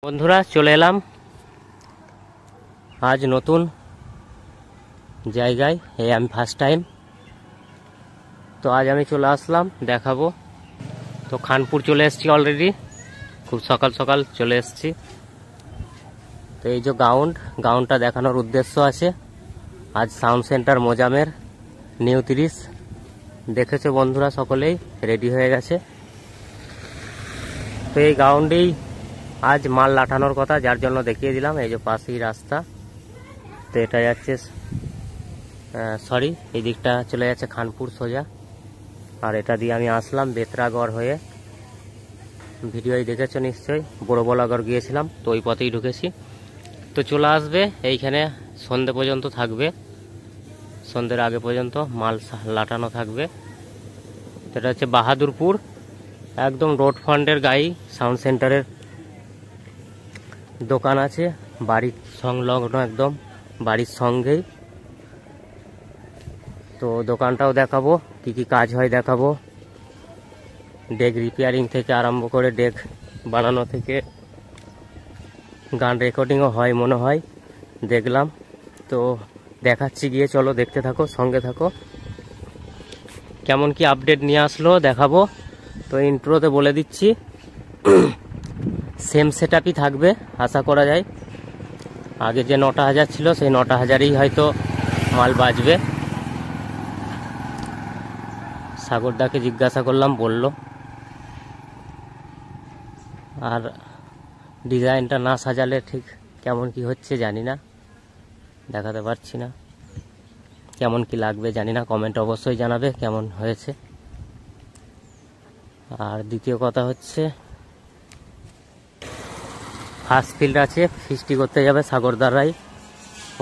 বন্ধুরা চলে এলাম আজ নতুন জায়গায়। আমি ফার্স্ট টাইম, তো আজ আমি চলে আসলাম দেখাবো। তো খানপুর চলে এসেছি অলরেডি, খুব সকাল সকাল চলে এসেছি। তো এই যে গাউনটা দেখানোর উদ্দেশ্য আছে। আজ সাউন্ড সেন্টার মোজামের নিউ 30 দেখেছো বন্ধুরা, সকলেই রেডি হয়ে গেছে। তো এই গ্রাউন্ডেই আজ মাল লাটানোর কথা, যার জন্য দেখিয়ে দিলাম। এই যে পাশেই রাস্তা, তো এটা যাচ্ছে এই দিকটা চলে যাচ্ছে খানপুর সোজা, আর এটা দিয়ে আমি আসলাম বেতরাগড় হয়ে। ভিডিওই দেখেছো নিশ্চয়ই, বড় বলাগড় গিয়েছিলাম, তো ওই পথেই ঢুকেছি। তো চলে আসবে এইখানে, সন্ধে পর্যন্ত থাকবে, সন্ধ্যের আগে পর্যন্ত মাল লাটানো থাকবে। এটা হচ্ছে বাহাদুরপুর, একদম রোড ফ্রন্টের গায়ে সাউন্ড সেন্টারের দোকান আছে, বাড়ির সংলগ্ন, একদম বাড়ির সঙ্গেই। তো দোকানটাও দেখাবো, কি কি কাজ হয় দেখাবো। ডেক রিপেয়ারিং থেকে আরম্ভ করে ডেক বানানো থেকে গান রেকর্ডিংও হয় মনে হয়, দেখলাম। তো দেখাচ্ছি গিয়ে, চলো দেখতে থাকো, সঙ্গে থাকো। কেমন কি আপডেট নিয়ে আসলো দেখাবো। তো ইন্ট্রোতে বলে দিচ্ছি, সেম সেটআপই থাকবে আশা করা যায়। আগে যে 9,000 ছিল, সেই 9,000ই হয়তো মাল বাজবে। সাগরদাকে জিজ্ঞাসা করলাম, বলল। আর ডিজাইনটা না সাজালে ঠিক কেমন কি হচ্ছে জানি না, দেখাতে পারছি না। কেমন কি লাগবে জানি না, কমেন্ট অবশ্যই জানাবে কেমন হয়েছে। আর দ্বিতীয় কথা হচ্ছে, ফার্স্ট ফিল্ড আছে, ফিস্টি করতে যাবে সাগরদারাই,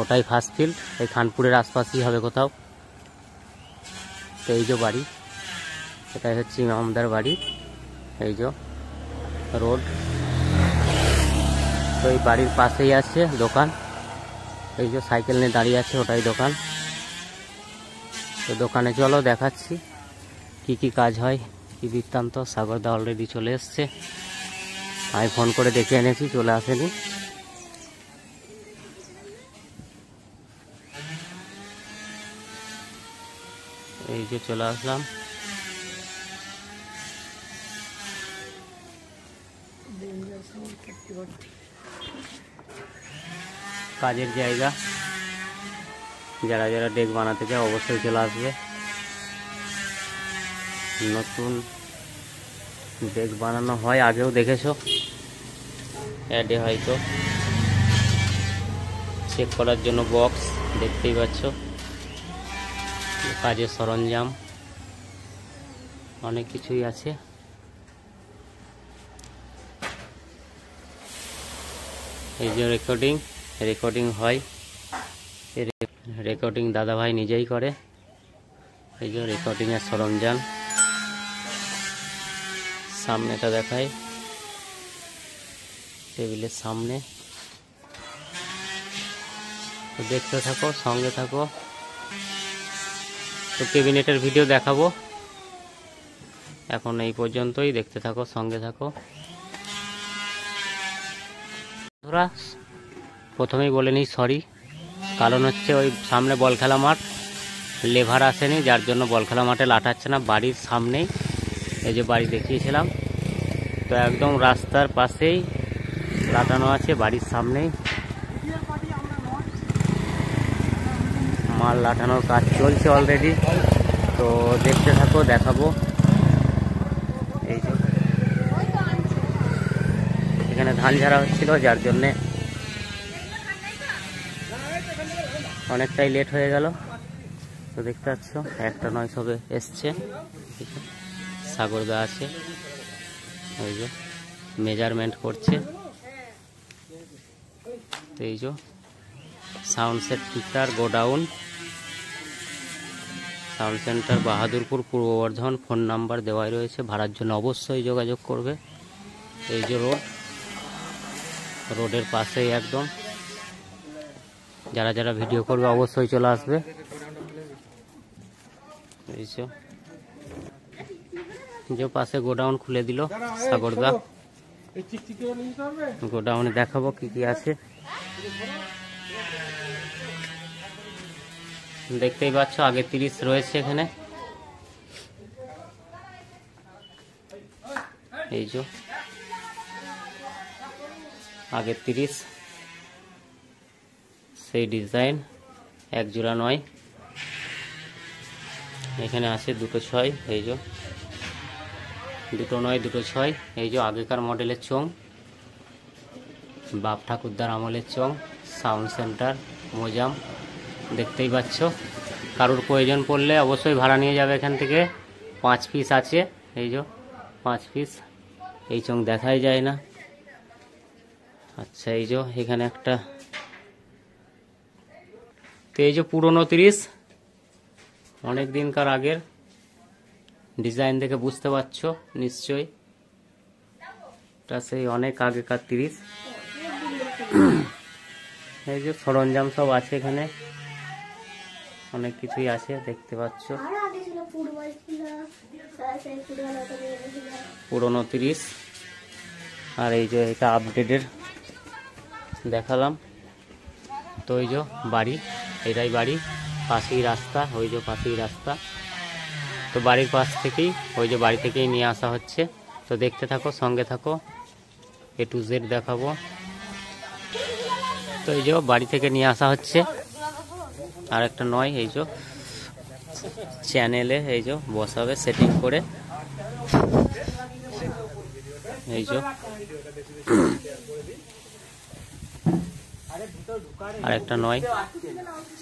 ওটাই ফার্স্ট ফিল্ড। এই খানপুরের আশপাশই হবে কোথাও। তো এই যে বাড়ি, এটাই হচ্ছে ইমামদার বাড়ি। এই যে রোড, তো এই বাড়ির পাশেই আছে দোকান। এই যে সাইকেল নিয়ে দাঁড়িয়ে আছে, ওটাই দোকান। তো দোকানে চলো দেখাচ্ছি কি কি কাজ হয়, কি বৃত্তান্ত। সাগরদা অলরেডি চলে এসছে, আমি ফোন করে ডেকে এনেছি, চলে আসেনি। এই যে চলে আসলাম। কাজের জায়গা, যারা যারা ডেক বানাতে চায় অবশ্যই চলে আসবে। নতুন ডেক বানানো হয়, আগেও দেখেছো অ্যাডে, হয়তো চেক করার জন্য বক্স দেখতেই পাচ্ছ, কাজের সরঞ্জাম অনেক কিছুই আছে। এই যে রেকর্ডিং হয়, রেকর্ডিং দাদা ভাই নিজেই করে। এই যে রেকর্ডিংয়ের সরঞ্জাম, সামনেটা দেখায়, টেবিলের সামনে। তো দেখতে থাকো, সঙ্গে থাকো। তো ক্যাবিনেটের ভিডিও দেখাবো, এখন এই পর্যন্তই, দেখতে থাকো, সঙ্গে থাকো। তোরা প্রথমেই বলে নিই সরি, কারণ হচ্ছে ওই সামনে বল খেলা মাঠ, লেভার আসেনি, যার জন্য বল খেলা মাঠে লাটাচ্ছে না। বাড়ির সামনেই, এই যে বাড়ি দেখিয়েছিলাম, তো একদম রাস্তার পাশেই লাটানো আছে, বাড়ির সামনেই। মাল লাটানোর কাজ চলছে অলরেডি, তো দেখতে থাকো, দেখাবো। এই যে এখানে ধান ঝাড়া হচ্ছিল, যার জন্যে অনেকটাই লেট হয়ে গেল। তো দেখতে পাচ্ছ, একটা নয় সবে এসছে। সাগরদা আছে, ওই যে মেজারমেন্ট করছে। তো এই যে sound centre godown, sound centre Bahadurpur, পূর্ব বর্ধমান। ফোন নাম্বার দেওয়াই রয়েছে, ভাড়ার জন্য অবশ্যই যোগাযোগ করবে। এই যে রোডের পাশেই একদম, যারা যারা ভিডিও করবে অবশ্যই চলে আসবে। এই যে পাশে গোডাউন খুলে দিল সাগরদা। গোডাউনে দেখাবো কি কি আছে। দেখতেই পাচ্ছ আগে 30 রয়েছে এখানে। এই যে আগে 30 সেই ডিজাইন, এক জোড়া নয়, এখানে আছে 2টো 6। এই যে 2টো 9 2টো 6। এই যে আগেকার মডেলের চোং, বাপ ঠাকুরদার আমলের চোং, সাউন্ড সেন্টার মোজাম। দেখতেই পাচ্ছ, কারোর প্রয়োজন পড়লে অবশ্যই ভাড়া নিয়ে যাবে এখান থেকে। 5 পিস আছে। এই যে 5 পিস। এই চোং দেখাই যায় না। আচ্ছা, এই যে এখানে একটা, তো এই যে পুরনো 30, অনেক দিনকার আগের ডিজাইন দেখে বুঝতে পারছো নিশ্চয়ই, এটা সেই অনেক আগেকার 30। এই যে সরঞ্জাম সব আছে এখানে, অনেক কিছুই আছে দেখতে পাচ্ছ। পুরনো 30। আর এই যে এটা আপডেটের দেখালাম। তো ওই যে বাড়ি, এটাই বাড়ি, পাশেই রাস্তা, ওই যে পাশেই রাস্তা। তো বাড়ির পাশ থেকেই, ওই যে বাড়ি থেকেই নিয়ে আসা হচ্ছে। তো দেখতে থাকো, সঙ্গে থাকো, A to Z দেখাবো। তো এই যে বাড়ি থেকে নিয়ে আসা হচ্ছে। আর একটা নয়, এই যে চ্যানেলে এই যে বসাবে সেটিং করে। এই যে আর একটা নয়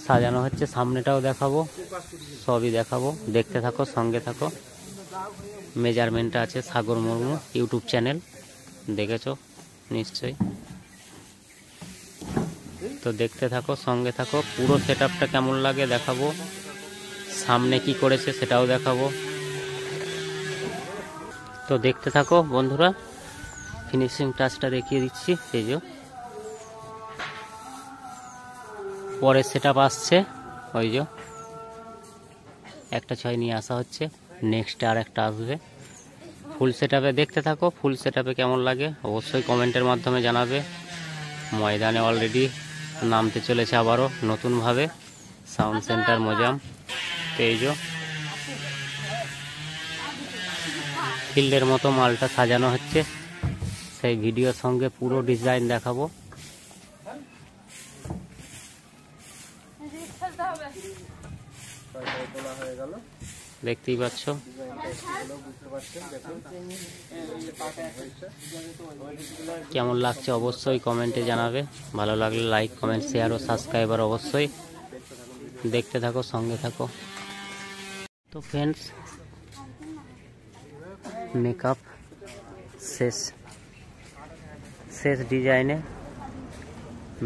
সাজানো হচ্ছে, সামনেটাও দেখাবো, সবই দেখাবো। দেখতে থাকো, সঙ্গে থাকো। মেজারমেন্টটা আছে সাগর মুর্মু, ইউটিউব চ্যানেল, দেখেছো নিশ্চয়ই। তো দেখতে থাকো, সঙ্গে থাকো। পুরো সেটআপটা কেমন লাগে দেখাবো, সামনে কি করেছে সেটাও দেখাবো। তো দেখতে থাকো বন্ধুরা, ফিনিশিং টাচটা দেখিয়ে দিচ্ছি। এই যে পরে সেটআপ আসছে, ওই যে একটা 6 নিয়ে আসা হচ্ছে, নেক্সট আর একটা আসবে। ফুল সেটআপে দেখতে থাকো, ফুল সেটআপে কেমন লাগে অবশ্যই কমেন্টের মাধ্যমে জানাবে। ময়দানে অলরেডি নামতে চলেছে আবারও নতুনভাবে সাউন্ড সেন্টার মোজাম। তো এই যে ফিল্ডের মতো মালটা সাজানো হচ্ছে, সেই ভিডিওর সঙ্গে পুরো ডিজাইন দেখাবো। দেখতেই পাচ্ছ। কেমন লাগছে অবশ্যই কমেন্টে জানাবে। ভালো লাগলে লাইক, কমেন্ট, শেয়ার ও সাবস্ক্রাইবার অবশ্যই। দেখতে থাকো, সঙ্গে থাকো। তো ফ্রেন্ডস, মেকআপ শেষ ডিজাইনে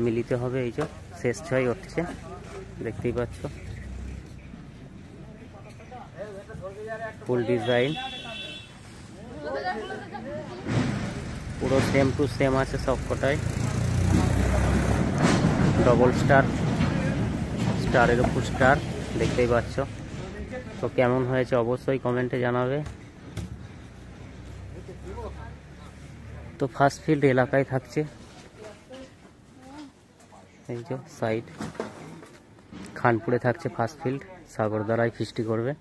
মিলিতে হবে। এই যে শেষ 6 উঠছে, দেখতেই পাচ্ছ। ফুল ডিজাইন পুরো সেম টু সেম আছে সব কটাই। ডবল স্টারের উপর স্টার, দেখতেই পাচ্ছ। তো কেমন হয়েছে অবশ্যই কমেন্টে জানাবে। তো ফার্স্ট ফিল্ড এলাকায় থাকছে, এই যে সাইড খানপুরে থাকছে ফার্স্ট ফিল্ড, সাগরদারায় ফিস্টি করবে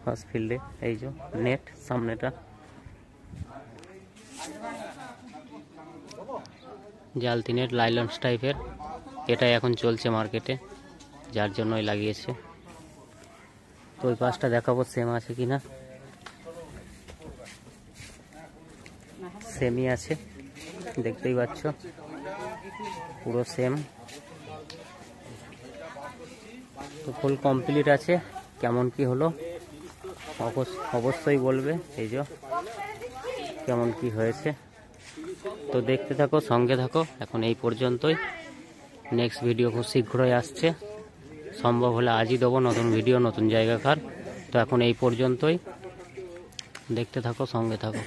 ফার্স্ট ফিল্ডে। এই যে নেট সামনেটা, জালতি নেট লাইলন্স টাইপের, এটাই এখন চলছে মার্কেটে, যার জন্যই লাগিয়েছে। তো ওই পাশটা দেখাবো সেম আছে কিনা। সেমই আছে, দেখতেই পাচ্ছ, পুরো সেম। তো ফুল কমপ্লিট আছে, কেমন কি হলো অবশ্যই বলবে। এই যে কেমন কি হয়েছে। তো দেখতে থাকো, সঙ্গে থাকো। এখন এই পর্যন্তই, নেক্সট ভিডিও খুব শীঘ্রই আসছে, সম্ভব হলে আজই দেবো নতুন ভিডিও, নতুন জায়গাকার। তো এখন এই পর্যন্তই, দেখতে থাকো, সঙ্গে থাকো।